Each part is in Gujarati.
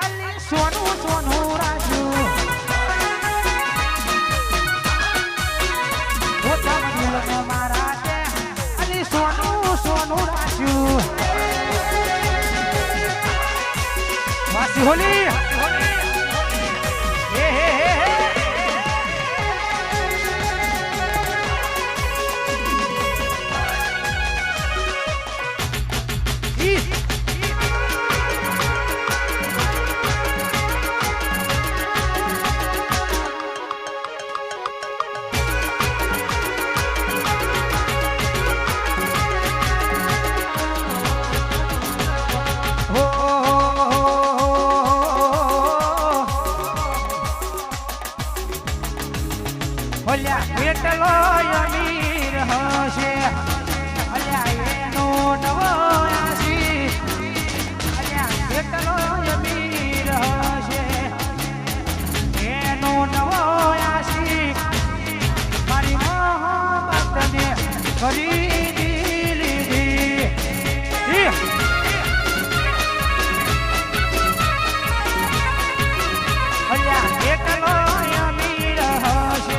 અલી સોનું સોનું રાજ્યું ગોતમ દિલને મારા તે અલી સોનું સોનું રાજ્યું વાસી હોલી અલ્યા એટલો અમીર હશે અલ્યા એનો નવો આશી અલ્યા એટલો અમીર હશે એનો નવો આશી મારી મોહબ્બતને ખરીદી લીધી અલ્યા એટલો અમીર હશે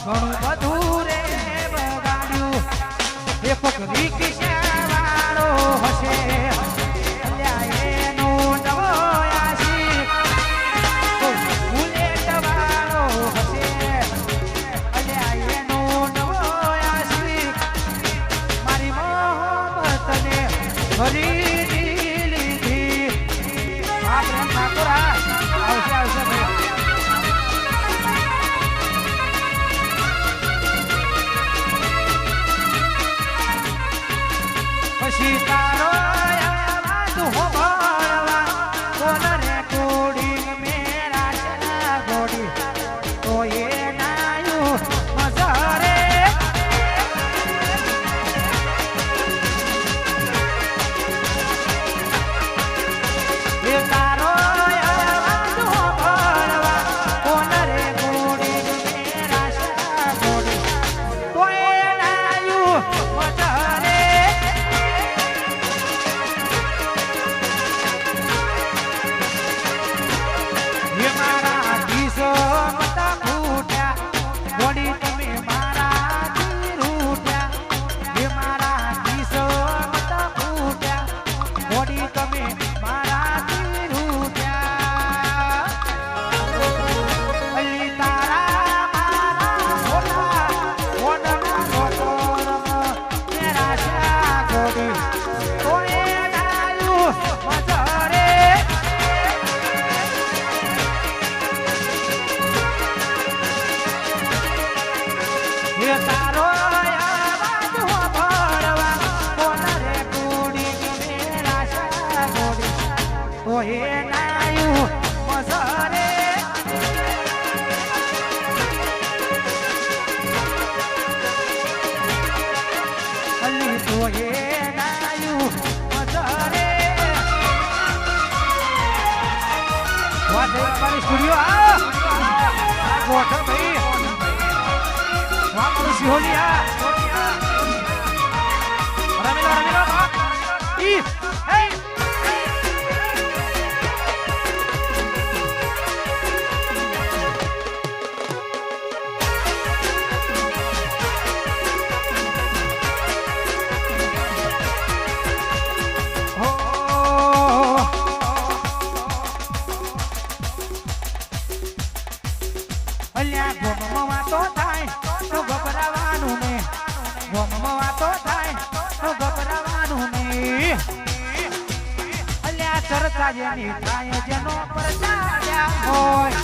ઘણું બધું રે બગાડ્યું એ પકડી કિશાવાળો હશે અલ્યા એનો નવો આશી બુલેટવાળો હશે અલ્યા એનો નવો આશી મારી મોહબ્બતને ખરીદી લીધી આપણે ઠાકોરા આવશે આવશે ભાઈ તારો આવાજ હોભળવા કોન રેકોર્ડિંગ મેરા ચલા ગોડી તો એ નાયું મજારે એ તારો આવાજ હોભળવા કોન રેકોર્ડિંગ મેરા ચલા ગોડી તો એ નાયું મજારે તારો આવાજ હોભળવા કોન રેકોર્ડિંગ મેરા ચલા ગોડી તો એ નાયું મજારે અલી તો એ નાયું મજારે વાજે મારી સ્ટુડિયો આ ગોઠ ભાઈ Vamos, Julia! Ramiro, Ramiro! Y, hey! અલ્યા ગોમમાં તો થાય તો ગભરાવાનું ને ચર્ચા જેની થાય જેનો પ્રચાર્યા હોય